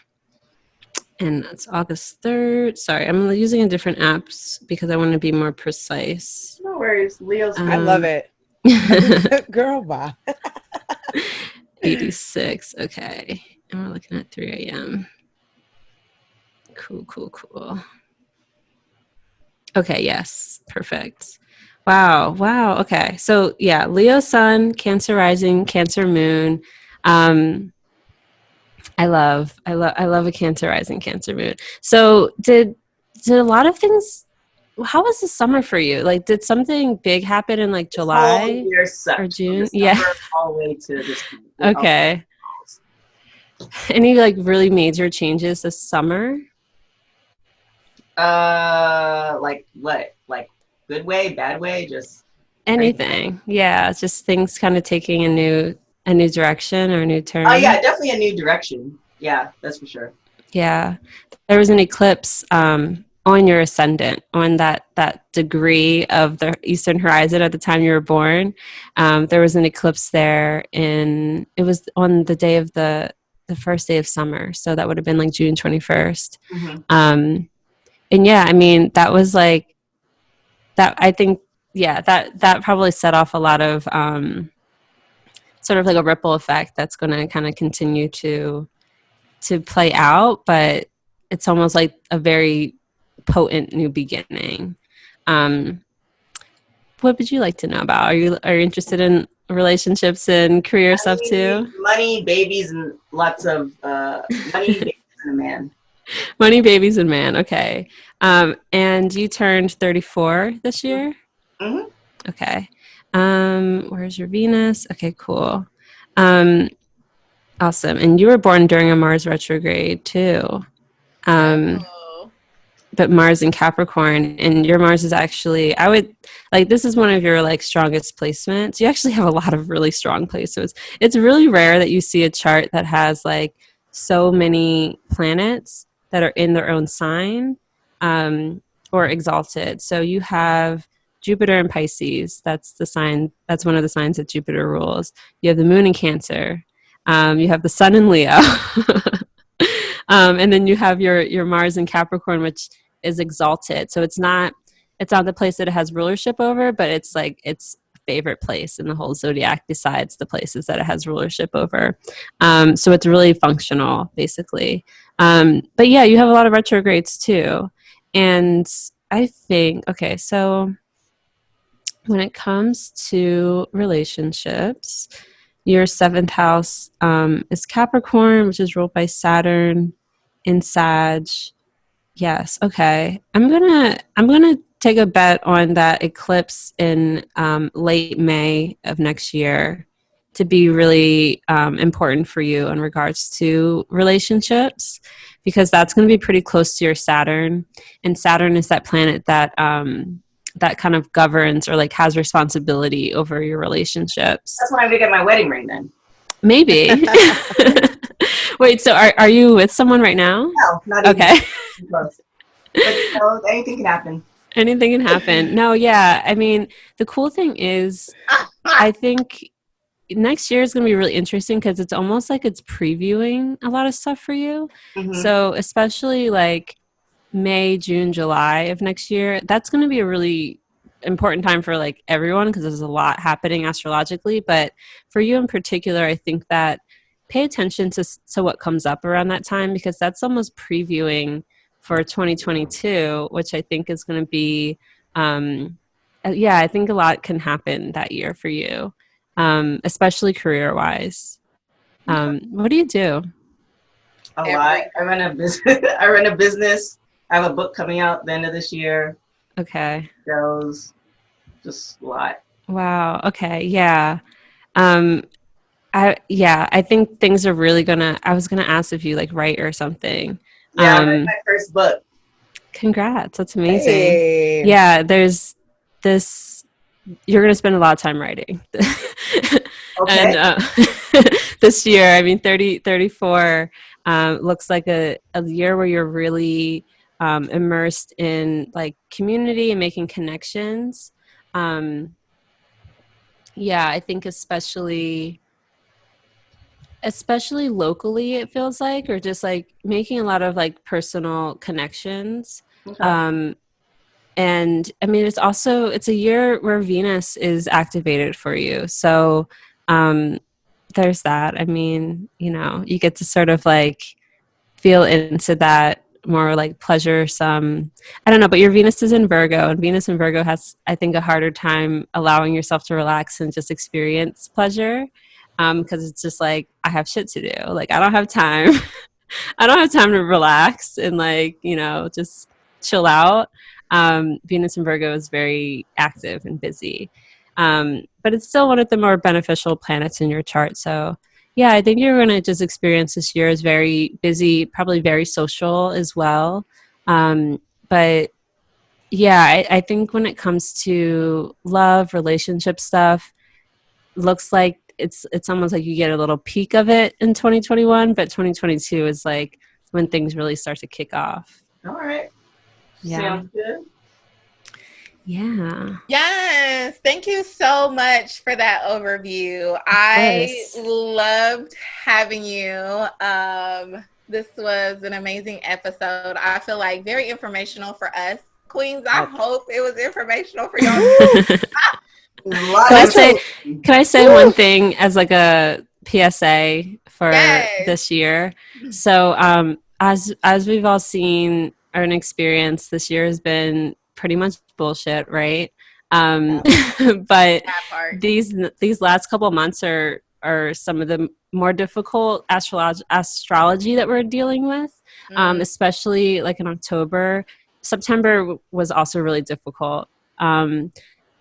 And that's August 3rd. Sorry, I'm using a different apps because I want to be more precise. No worries. Leo's I love it. Girl, bye. 86. Okay. And we're looking at 3 a.m. Cool. Okay, yes. Perfect. Wow. Okay. So yeah, Leo sun, Cancer rising, Cancer moon. I love a Cancer rising, Cancer moon. So did a lot of things, how was the summer for you? Like, did something big happen in like July or June? Yeah. All the way to this. Okay. Any like really major changes this summer? Like what? Like good way, bad way, just anything. Right? Yeah, just things kind of taking a new direction or a new turn. Oh yeah, definitely a new direction. Yeah, that's for sure. Yeah, there was an eclipse on your ascendant, on that degree of the eastern horizon at the time you were born. There was an eclipse there, and it was on the day of the first day of summer, so that would have been like June 21st. Mm-hmm. And yeah, I mean, that was like that. I think that probably set off a lot of sort of like a ripple effect that's going to kind of continue to play out, but it's almost like a very potent new beginning. What would you like to know about? Are you interested in relationships and career stuff too? Money, babies, and lots of money, babies, and a man. Money, babies, and man. Okay. And you turned 34 this year? Mm-hmm. Okay. Where's your Venus? Okay, cool. Awesome. And you were born during a Mars retrograde too. But Mars in Capricorn, and your Mars is actually, I would like, this is one of your like strongest placements. You actually have a lot of really strong placements. It's really rare that you see a chart that has like so many planets that are in their own sign or exalted. So you have Jupiter in Pisces. That's the sign. That's one of the signs that Jupiter rules. You have the moon in Cancer. You have the sun in Leo. And then you have your Mars in Capricorn, which is exalted. So it's not the place that it has rulership over, but it's like its favorite place in the whole zodiac besides the places that it has rulership over. So it's really functional, basically. But yeah, you have a lot of retrogrades too. And I think, okay, so when it comes to relationships, your seventh house is Capricorn, which is ruled by Saturn in Sag. Yes. Okay. I'm gonna take a bet on that eclipse in late May of next year to be really important for you in regards to relationships, because that's going to be pretty close to your Saturn, and Saturn is that planet that that kind of governs or like has responsibility over your relationships. That's when I'm gonna get my wedding ring then. Maybe. Wait, so are you with someone right now? No, not even. Okay. Close. But you know, anything can happen. Anything can happen. No, yeah. I mean, the cool thing is, I think next year is going to be really interesting because it's almost like it's previewing a lot of stuff for you. Mm-hmm. So especially like May, June, July of next year, that's going to be a really important time for like everyone because there's a lot happening astrologically. But for you in particular, I think that pay attention to what comes up around that time, because that's almost previewing for 2022, which I think is going to be, I think a lot can happen that year for you, especially career-wise. What do you do? A lot. I run a business. I run a business. I have a book coming out the end of this year. Okay. Shows, just a lot. Wow. Okay. Yeah. I think things are really I was gonna ask if you like write or something. Yeah, I read my first book. Congrats. That's amazing. Hey. Yeah, there's this, you're going to spend a lot of time writing. Okay. And this year, I mean, 34 looks like a year where you're really immersed in like community and making connections. I think especially locally, it feels like, or just like making a lot of like personal connections. Okay. And I mean, it's a year where Venus is activated for you. So there's that. I mean, you get to sort of like feel into that more like pleasuresome, I don't know, but your Venus is in Virgo, and Venus in Virgo has, I think, a harder time allowing yourself to relax and just experience pleasure. Because it's just like, I have shit to do. Like, I don't have time. I don't have time to relax and like, just chill out. Venus in Virgo is very active and busy. But it's still one of the more beneficial planets in your chart. So yeah, I think you're going to just experience this year as very busy, probably very social as well. But yeah, I think when it comes to love, relationship stuff, looks like it's almost like you get a little peak of it in 2021, but 2022 is like when things really start to kick off. All right. Yeah. Sounds good. Yeah. Yes. Thank you so much for that overview. I loved having you. This was an amazing episode. I feel like very informational for us queens. I hope it was informational for y'all. Can I say one thing as like a PSA for this year? So as we've all seen or experienced, this year has been pretty much bullshit, right? But these last couple of months are some of the more difficult astrology that we're dealing with, especially like in October. September was also really difficult.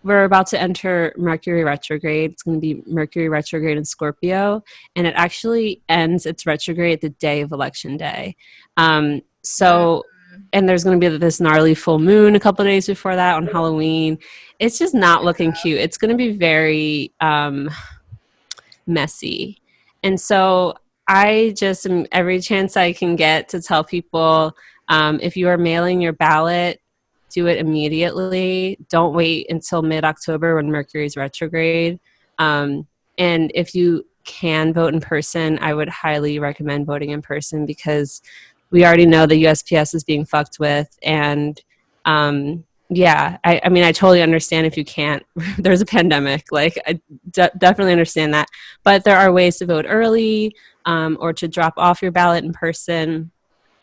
We're about to enter Mercury retrograde. It's going to be Mercury retrograde in Scorpio, and it actually ends its retrograde the day of Election Day. And there's going to be this gnarly full moon a couple of days before that on Halloween. It's just not looking cute. It's going to be very messy. And so I just am every chance I can get to tell people, if you are mailing your ballot, do it immediately. Don't wait until mid-October when Mercury is retrograde. And if you can vote in person, I would highly recommend voting in person, because we already know the USPS is being fucked with. And yeah, I mean, I totally understand if you can't. There's a pandemic. Like, I definitely understand that. But there are ways to vote early, or to drop off your ballot in person.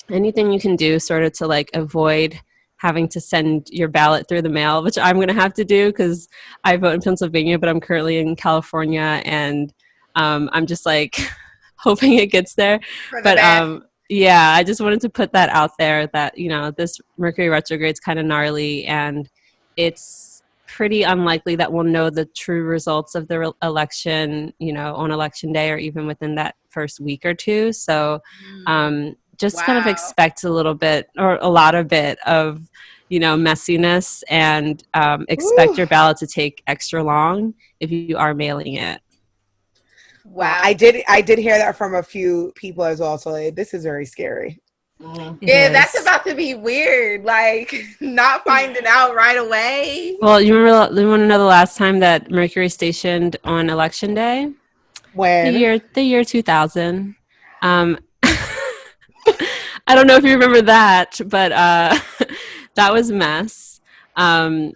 Anything you can do sort of to like avoid having to send your ballot through the mail, which I'm going to have to do because I vote in Pennsylvania, but I'm currently in California, and I'm just like hoping it gets there. But yeah, I just wanted to put that out there that, you know, this Mercury retrograde is kind of gnarly, and it's pretty unlikely that we'll know the true results of the election, you know, on election day or even within that first week or two. So just kind of expect a little bit or a lot of bit of, you know, messiness, and expect your ballot to take extra long if you are mailing it. Wow. I did hear that from a few people as well. So this is very scary. Yeah, that's about to be weird. Like, not finding out right away. Well, you want to know the last time that Mercury stationed on election day? When? The year 2000. I don't know if you remember that, but that was a mess. The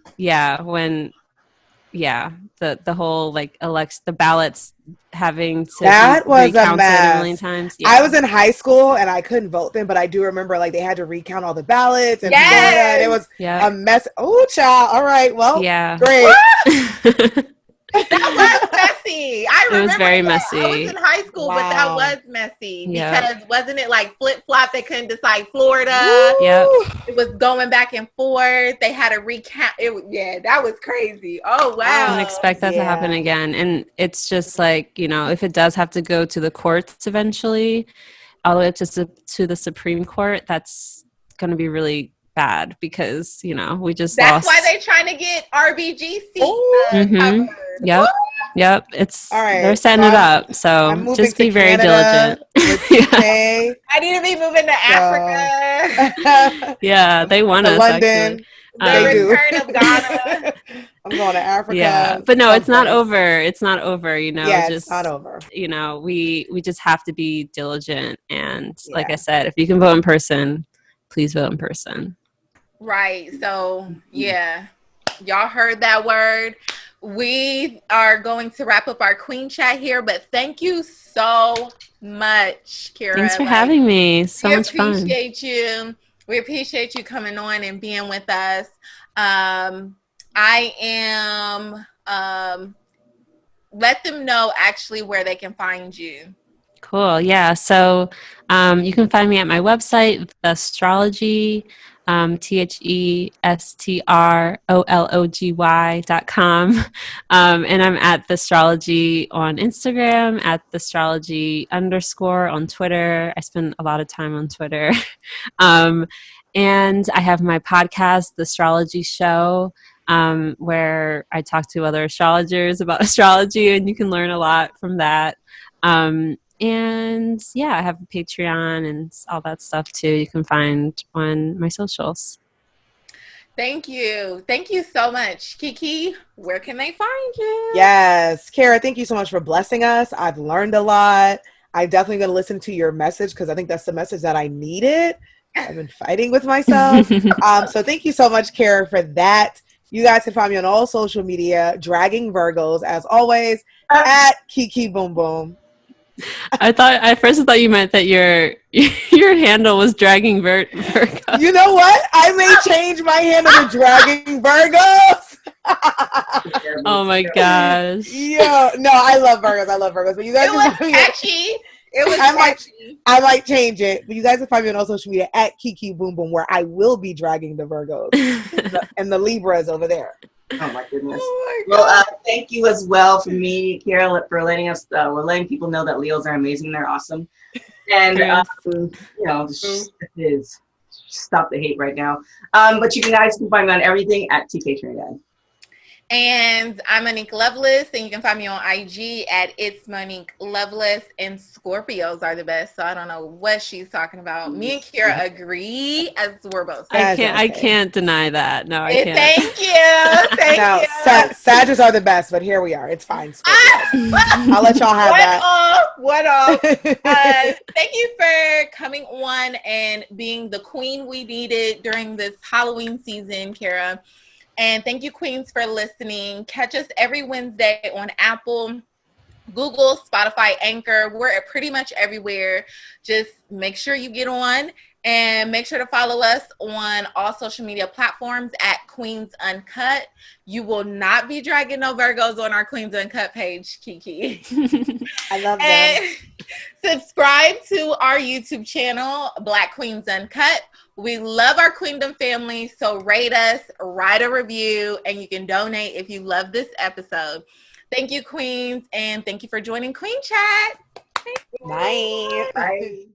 whole like the ballots having to that be was recounted a mess. a million times. Yeah. I was in high school and I couldn't vote then, but I do remember like they had to recount all the ballots in Florida, and it was a mess. Oh, child. All right. Well, great. That was messy. I remember it was very messy. I was in high school, but that was messy because wasn't it like flip flop? They couldn't decide Florida. Yep. It was going back and forth. They had to recount. That was crazy. Oh wow! I don't expect that to happen again. And it's just like, you know, if it does have to go to the courts eventually, all the way up to the Supreme Court, that's going to be really bad because, you know, we just that's why they're trying to get RBG covered. Yep. It's all right. They're setting it up. So just be very diligent. I need to be moving to Africa. Yeah, they want us London. Actually. The return of Ghana. I'm going to Africa. Yeah, but no, it's not over. It's not over. You know, it's not over. You know, we just have to be diligent, and like I said, if you can vote in person, please vote in person. Right. So y'all heard that word. We are going to wrap up our Queen Chat here, but thank you so much, Kirah. Thanks for having me. So much fun. We appreciate you. We appreciate you coming on and being with us. I am let them know actually where they can find you. Cool. Yeah. So you can find me at my website, Astrology, TheStrology.com. And I'm at Astrology on Instagram, at Astrology _ on Twitter. I spend a lot of time on Twitter. And I have my podcast, The Astrology Show, where I talk to other astrologers about astrology, and you can learn a lot from that. And yeah, I have a Patreon and all that stuff too. You can find on my socials. Thank you. Thank you so much. Kiki, where can they find you? Yes. Kirah, thank you so much for blessing us. I've learned a lot. I'm definitely going to listen to your message because I think that's the message that I needed. I've been fighting with myself. So thank you so much, Kirah, for that. You guys can find me on all social media, Dragging Virgos, as always, at Kiki Boom Boom. I first thought you meant that your handle was Dragging Virgos. You know what? I may change my handle to Dragging Virgos. Oh my gosh. Yeah, no, I love Virgos. But you guys, it was catchy. I might change it, but you guys can find me on all social media at Kiki Boom Boom, where I will be dragging the Virgos and the Libras over there. Oh my goodness. Well, thank you as well for me, Kirah, for letting us. We're letting people know that Leos are amazing. They're awesome, and you know, stop the hate right now. But you guys can find me on everything at TK Trinidad. And I'm Monique Lovelace, and you can find me on IG at It's Monique Lovelace. And Scorpios are the best, so I don't know what she's talking about. Me and Kirah agree, as we're both. I can't deny that. No, I can't. Thank you. Thank you. Sagittarius are the best, but here we are. It's fine. I'll let y'all have that. What off? Thank you for coming on and being the queen we needed during this Halloween season, Kirah. And thank you, queens, for listening. Catch us every Wednesday on Apple, Google, Spotify, Anchor. We're pretty much everywhere. Just make sure you get on and make sure to follow us on all social media platforms at Queens Uncut. You will not be dragging no Virgos on our Queens Uncut page, Kiki. I love that. Subscribe to our YouTube channel, Black Queens Uncut. We love our Queendom family, so rate us, write a review, and you can donate if you love this episode. Thank you, queens, and thank you for joining Queen Chat. Bye. Bye.